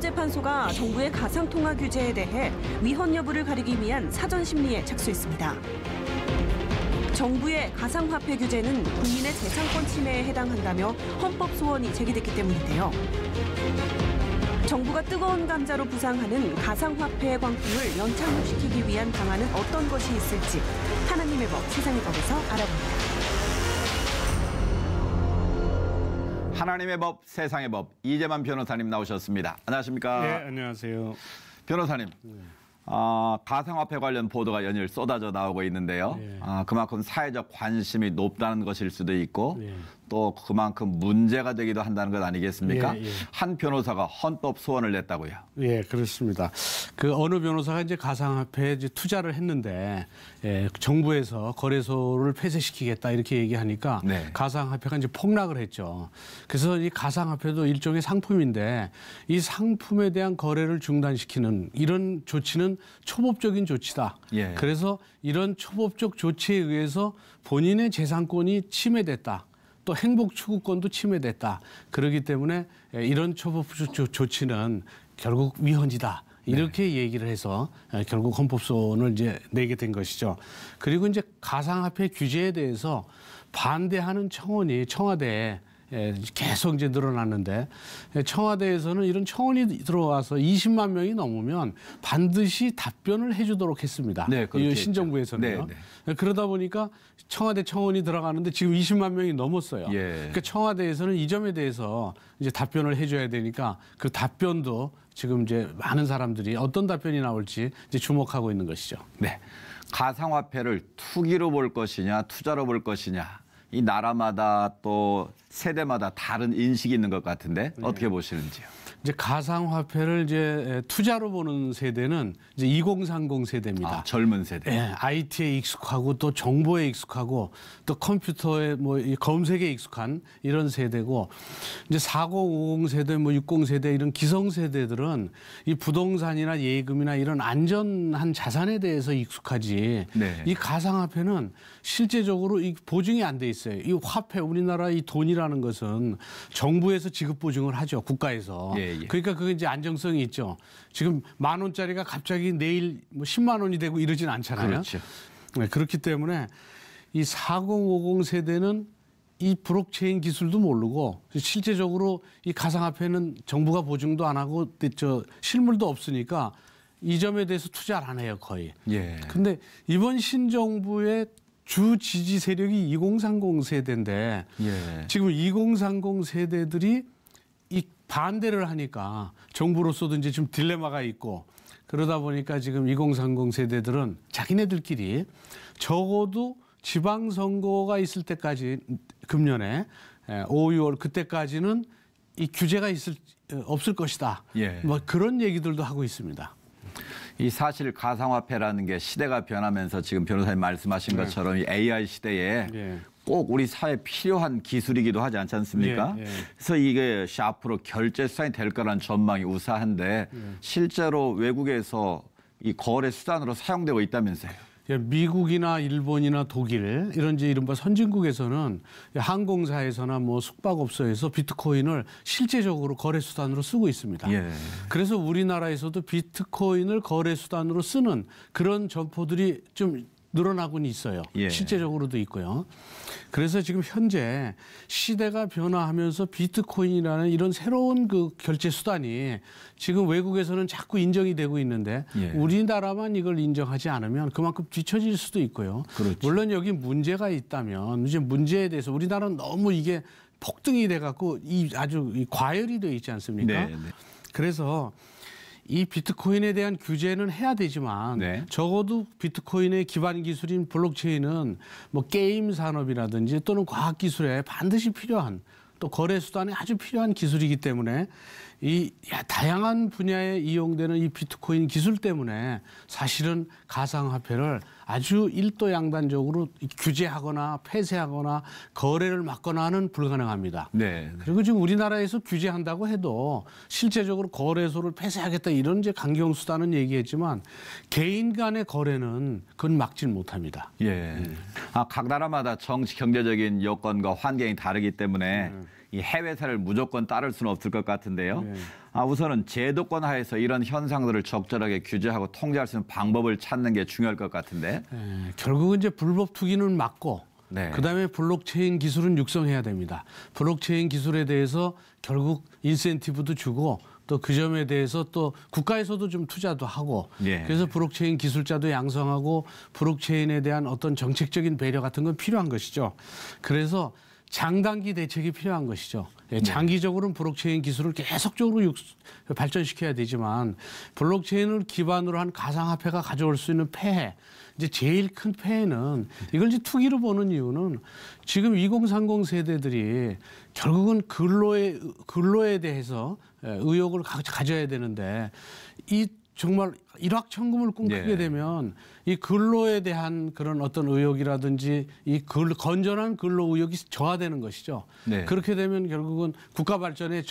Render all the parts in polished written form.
헌법재판소가 정부의 가상통화 규제에 대해 위헌 여부를 가리기 위한 사전 심리에 착수했습니다. 정부의 가상화폐 규제는 국민의 재산권 침해에 해당한다며 헌법 소원이 제기됐기 때문인데요. 정부가 뜨거운 감자로 부상하는 가상화폐의 광풍을 연착륙시키기 위한 방안은 어떤 것이 있을지 하나님의 법, 세상의 법에서 알아봅니다. 하나님의 법, 세상의 법, 이재만 변호사님 나오셨습니다. 안녕하십니까? 네, 안녕하세요. 변호사님, 가상화폐 관련 보도가 연일 쏟아져 나오고 있는데요. 네. 그만큼 사회적 관심이 높다는 것일 수도 있고 네. 또 그만큼 문제가 되기도 한다는 것 아니겠습니까? 예, 예. 한 변호사가 헌법 소원을 냈다고요. 예, 그렇습니다. 그 어느 변호사가 이제 가상화폐에 이제 투자를 했는데 정부에서 거래소를 폐쇄시키겠다 이렇게 얘기하니까 네. 가상화폐가 이제 폭락을 했죠. 그래서 이 가상화폐도 일종의 상품인데 이 상품에 대한 거래를 중단시키는 이런 조치는 초법적인 조치다. 예. 그래서 이런 초법적 조치에 의해서 본인의 재산권이 침해됐다. 또 행복 추구권도 침해됐다. 그렇기 때문에 이런 초법적 조치는 결국 위헌이다. 이렇게 얘기를 해서 결국 헌법소원을 이제 내게 된 것이죠. 그리고 이제 가상화폐 규제에 대해서 반대하는 청원이 청와대에 계속 이제 늘어났는데 청와대에서는 이런 청원이 들어와서 20만 명이 넘으면 반드시 답변을 해주도록 했습니다. 네, 이 신정부에서는요. 네, 네. 그러다 보니까 청와대 청원이 들어가는데 지금 20만 명이 넘었어요. 예. 그러니까 청와대에서는 이 점에 대해서 이제 답변을 해줘야 되니까 그 답변도 지금 이제 많은 사람들이 어떤 답변이 나올지 이제 주목하고 있는 것이죠. 네, 가상화폐를 투기로 볼 것이냐, 투자로 볼 것이냐. 이 나라마다 또 세대마다 다른 인식이 있는 것 같은데 어떻게 보시는지요? 이제 가상화폐를 이제 투자로 보는 세대는 이제 2030 세대입니다. 젊은 세대. 예, IT에 익숙하고 또 정보에 익숙하고 또 컴퓨터에 뭐 이 검색에 익숙한 이런 세대고 이제 4050 세대, 뭐 60 세대 이런 기성 세대들은 이 부동산이나 예금이나 이런 안전한 자산에 대해서 익숙하지. 네. 이 가상화폐는 실제적으로 이 보증이 안 돼 있어요. 이 화폐 우리나라 이 돈이라는 것은 정부에서 지급 보증을 하죠. 국가에서. 예. 그러니까 그게 이제 안정성이 있죠. 지금 10,000원짜리가 갑자기 내일 뭐 10만 원이 되고 이러진 않잖아요. 그렇죠. 네, 그렇기 때문에 이 4050 세대는 이 블록체인 기술도 모르고 실제적으로 이 가상화폐는 정부가 보증도 안 하고 실물도 없으니까 이 점에 대해서 투자를 안 해요, 거의. 예. 근데 이번 신정부의 주 지지 세력이 2030 세대인데 예. 지금 2030 세대들이 이 반대를 하니까 정부로서도 이제 좀 딜레마가 있고 그러다 보니까 지금 2030 세대들은 자기네들끼리 적어도 지방선거가 있을 때까지 금년에 5, 6월 그때까지는 이 규제가 없을 것이다. 예. 뭐 그런 얘기들도 하고 있습니다. 이 사실 가상화폐라는 게 시대가 변하면서 지금 변호사님 말씀하신 것처럼 이 AI 시대에 예. 꼭 우리 사회에 필요한 기술이기도 하지 않지 않습니까? 예, 예. 그래서 이게 앞으로 결제 수단이 될 거라는 전망이 우세한데 실제로 외국에서 이 거래 수단으로 사용되고 있다면서요? 미국이나 일본이나 독일 이런 이제 이른바 선진국에서는 항공사에서나 뭐 숙박업소에서 비트코인을 실제적으로 거래 수단으로 쓰고 있습니다. 예. 그래서 우리나라에서도 비트코인을 거래 수단으로 쓰는 그런 점포들이 좀 늘어나고는 있어요. 예. 실제적으로도 있고요. 그래서 지금 현재 시대가 변화하면서 비트코인이라는 이런 새로운 그 결제 수단이 지금 외국에서는 자꾸 인정이 되고 있는데 예. 우리나라만 이걸 인정하지 않으면 그만큼 뒤처질 수도 있고요. 그렇죠. 물론 여기 문제가 있다면 이제 문제에 대해서 우리나라는 너무 이게 폭등이 돼갖고 아주 과열이 돼 있지 않습니까? 네, 네. 그래서 이 비트코인에 대한 규제는 해야 되지만 네. 적어도 비트코인의 기반 기술인 블록체인은 뭐 게임 산업이라든지 또는 과학 기술에 반드시 필요한 또 거래 수단에 아주 필요한 기술이기 때문에 이 다양한 분야에 이용되는 이 비트코인 기술 때문에 사실은 가상화폐를 아주 일도양단적으로 규제하거나 폐쇄하거나 거래를 막거나 하는 불가능합니다. 네. 그리고 지금 우리나라에서 규제한다고 해도 실제적으로 거래소를 폐쇄하겠다 이런 이제 강경수단은 얘기했지만 개인 간의 거래는 그건 막지는 못합니다. 예. 각 나라마다 정치 경제적인 여건과 환경이 다르기 때문에 이 해외사를 무조건 따를 수는 없을 것 같은데요. 네. 우선은 제도권 하에서 이런 현상들을 적절하게 규제하고 통제할 수 있는 방법을 찾는 게 중요할 것 같은데. 결국은 이제 불법 투기는 막고 네. 그다음에 블록체인 기술은 육성해야 됩니다. 블록체인 기술에 대해서 결국 인센티브도 주고 또 그 점에 대해서 또 국가에서도 좀 투자도 하고 예. 그래서 블록체인 기술자도 양성하고 블록체인에 대한 어떤 정책적인 배려 같은 건 필요한 것이죠. 그래서 장단기 대책이 필요한 것이죠. 장기적으로는 블록체인 기술을 계속적으로 발전시켜야 되지만 블록체인을 기반으로 한 가상화폐가 가져올 수 있는 폐해, 이제 제일 큰 폐해는 이걸 이제 투기로 보는 이유는 지금 2030 세대들이 결국은 근로에 대해서 의욕을 가져야 되는데 이 정말 일확천금을 꿈꾸게 되면 이 근로에 대한 그런 어떤 의욕이라든지 이 건전한 근로 의욕이 저하되는 것이죠. 네. 그렇게 되면 결국은 국가 발전에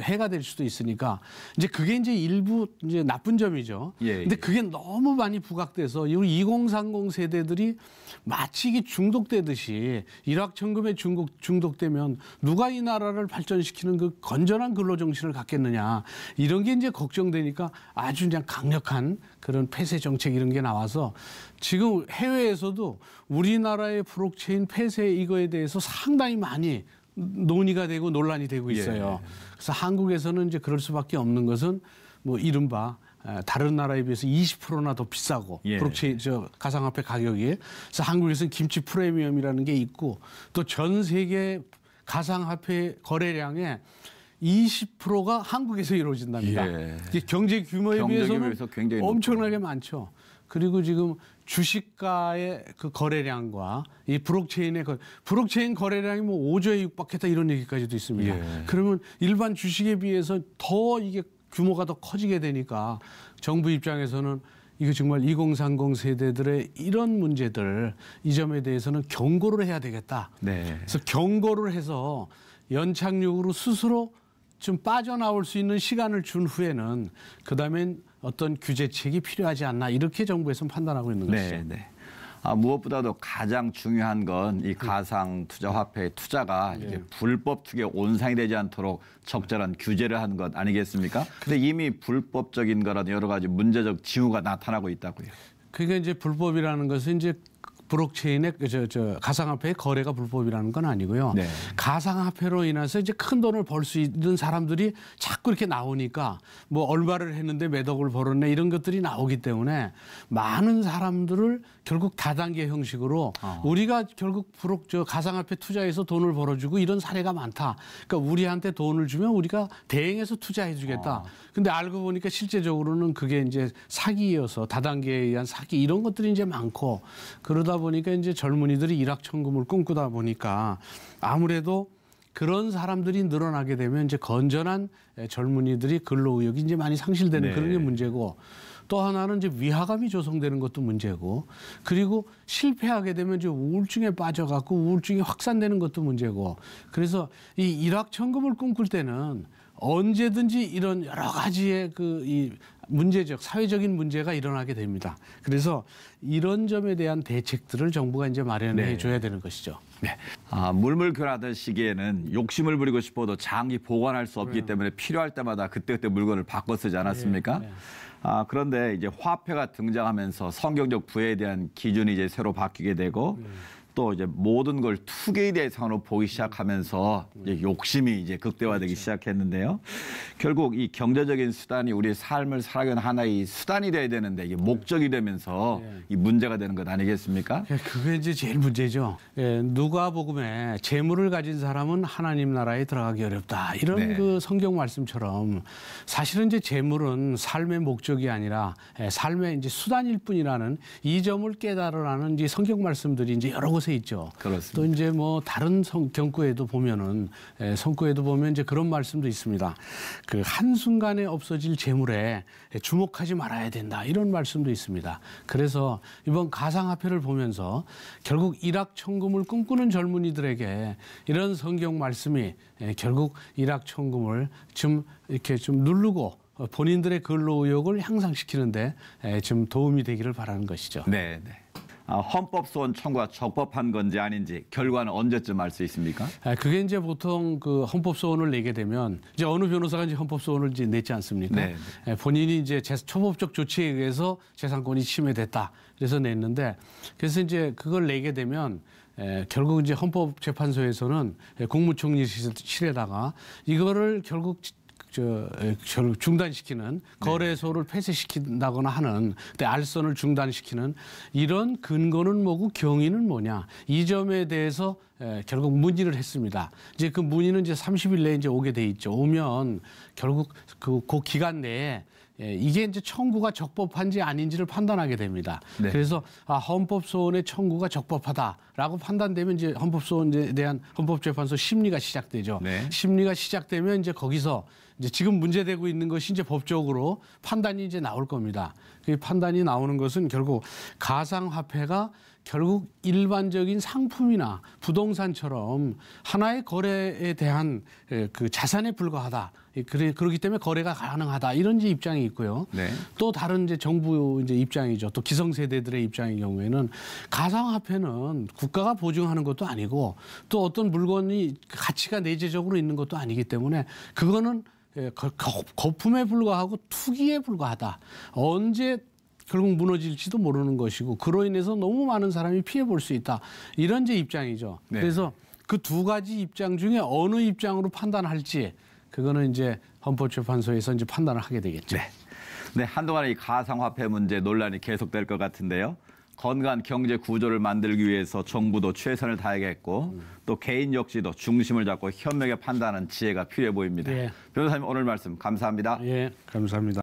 해가 될 수도 있으니까 이제 그게 이제 일부 이제 나쁜 점이죠. 근데 그게 너무 많이 부각돼서 이 2030 세대들이 마치 이게 중독되듯이 일확천금에 중독되면 누가 이 나라를 발전시키는 그 건전한 근로 정신을 갖겠느냐 이런 게 이제 걱정되니까 아주 그냥 강력한 그런 폐쇄 정책 이런 게 나와서 지금 해외에서도 우리나라의 블록체인 폐쇄 이거에 대해서 상당히 많이 논의가 되고 논란이 되고 있어요. 그래서 한국에서는 이제 그럴 수밖에 없는 것은 뭐 이른바 다른 나라에 비해서 20%나 더 비싸고 블록체인 가상화폐 가격이 그래서 한국에서는 김치 프리미엄이라는 게 있고 또 전 세계 가상화폐 거래량의 20%가 한국에서 이루어진답니다. 이게 경제 규모에 비해서는 굉장히 엄청나게 많죠. 그리고 지금 주식가의 그 거래량과 이 블록체인 거래량이 뭐 5조에 육박했다 이런 얘기까지도 있습니다. 그러면 일반 주식에 비해서 더 이게 규모가 더 커지게 되니까 정부 입장에서는 이거 정말 2030 세대들의 이런 문제들 이 점에 대해서는 경고를 해야 되겠다. 그래서 경고를 해서 연착륙으로 스스로 좀 빠져나올 수 있는 시간을 준 후에는 그다음엔 어떤 규제책이 필요하지 않나 이렇게 정부에서는 판단하고 있는 것이죠. 무엇보다도 가장 중요한 건 이 가상 투자 화폐의 투자가 이게 불법 투기에 온상이 되지 않도록 적절한 규제를 하는 것 아니겠습니까? 근데 이미 불법적인 거라든 여러 가지 문제적 징후가 나타나고 있다고요. 그게 이제 불법이라는 것은 이제 블록체인의 가상화폐의 거래가 불법이라는 건 아니고요. 가상화폐로 인해서 이제 큰 돈을 벌 수 있는 사람들이 자꾸 이렇게 나오니까 뭐 얼마를 했는데 몇 억을 벌었네 이런 것들이 나오기 때문에 많은 사람들을 결국 다단계 형식으로 우리가 결국 가상화폐 투자해서 돈을 벌어주고 이런 사례가 많다. 그러니까 우리한테 돈을 주면 우리가 대행해서 투자해주겠다. 근데 알고 보니까 실제적으로는 그게 이제 사기여서 다단계에 의한 사기 이런 것들이 이제 많고 그러다 보니까 이제 젊은이들이 일확천금을 꿈꾸다 보니까 아무래도 그런 사람들이 늘어나게 되면 이제 건전한 젊은이들이 근로 의욕이 이제 많이 상실되는 그런 게 문제고 또 하나는 이제 위화감이 조성되는 것도 문제고 그리고 실패하게 되면 이제 우울증에 빠져갖고 우울증이 확산되는 것도 문제고 그래서 이 일확천금을 꿈꿀 때는 언제든지 이런 여러 가지의 이 문제적 사회적인 문제가 일어나게 됩니다. 그래서 이런 점에 대한 대책들을 정부가 이제 마련해 줘야 되는 것이죠. 물물교환하던 시기에는 욕심을 부리고 싶어도 장기 보관할 수 없기 때문에 필요할 때마다 그때그때 물건을 바꿔 쓰지 않았습니까? 그런데 이제 화폐가 등장하면서 성경적 부에 대한 기준이 이제 새로 바뀌게 되고 또 이제 모든 걸 투기의 대상으로 보기 시작하면서 이제 욕심이 이제 극대화되기 시작했는데요. 결국 이 경제적인 수단이 우리 삶을 살아가는 하나의 수단이 돼야 되는데 이게 목적이 되면서 이 문제가 되는 것 아니겠습니까? 그게 이제 제일 문제죠. 누가복음에 재물을 가진 사람은 하나님 나라에 들어가기 어렵다. 이런 그 성경 말씀처럼 사실은 이제 재물은 삶의 목적이 아니라 삶의 이제 수단일 뿐이라는 이 점을 깨달으라는 이제 성경 말씀들이 이제 여러 곳에 있죠. 그렇습니다. 또 이제 뭐 다른 경구에도 보면은 성구에도 보면 이제 그런 말씀도 있습니다. 그 한순간에 없어질 재물에 주목하지 말아야 된다. 이런 말씀도 있습니다. 그래서 이번 가상화폐를 보면서 결국 일확천금을 꿈꾸는 젊은이들에게 이런 성경 말씀이 결국 일확천금을 좀 이렇게 좀 누르고 본인들의 근로 의욕을 향상시키는데 좀 도움이 되기를 바라는 것이죠. 네. 헌법소원 청구가 적법한 건지 아닌지 결과는 언제쯤 알 수 있습니까? 그게 이제 보통 그 헌법소원을 내게 되면 이제 어느 변호사가 이제 헌법소원을 이제 냈지 않습니까? 네. 본인이 이제 초법적 조치에 의해서 재산권이 침해됐다. 그래서 냈는데 그래서 이제 그걸 내게 되면 결국 이제 헌법재판소에서는 국무총리실에다가 이거를 결국 중단시키는 거래소를 폐쇄시킨다거나 하는 그때 알선을 중단시키는 이런 근거는 뭐고 경위는 뭐냐 이 점에 대해서 결국 문의를 했습니다. 이제 그 문의는 이제 30일 내에 이제 오게 돼 있죠. 오면 결국 그 기간 내에 이게 이제 청구가 적법한지 아닌지를 판단하게 됩니다. 네. 그래서 헌법소원의 청구가 적법하다라고 판단되면 이제 헌법소원에 대한 헌법재판소 심리가 시작되죠. 네. 심리가 시작되면 이제 거기서 이제 지금 문제되고 있는 것이 이제 법적으로 판단이 이제 나올 겁니다. 그 판단이 나오는 것은 결국 가상화폐가 결국 일반적인 상품이나 부동산처럼 하나의 거래에 대한 그 자산에 불과하다. 그렇기 때문에 거래가 가능하다. 이런 이제 입장이 있고요. 네. 또 다른 이제 정부 이제 입장이죠. 또 기성세대들의 입장의 경우에는 가상화폐는 국가가 보증하는 것도 아니고 또 어떤 물건이 가치가 내재적으로 있는 것도 아니기 때문에 그거는 거품에 불과하고 투기에 불과하다. 언제 결국 무너질지도 모르는 것이고 그로 인해서 너무 많은 사람이 피해 볼 수 있다. 이런 제 입장이죠. 네. 그래서 그 두 가지 입장 중에 어느 입장으로 판단할지 그거는 이제 헌법재판소에서 이제 판단을 하게 되겠죠. 네. 네, 한동안 이 가상화폐 문제 논란이 계속될 것 같은데요. 건강한 경제 구조를 만들기 위해서 정부도 최선을 다하겠고 또 개인 역시도 중심을 잡고 현명하게 판단하는 지혜가 필요해 보입니다. 예. 변호사님 오늘 말씀 감사합니다. 예, 감사합니다.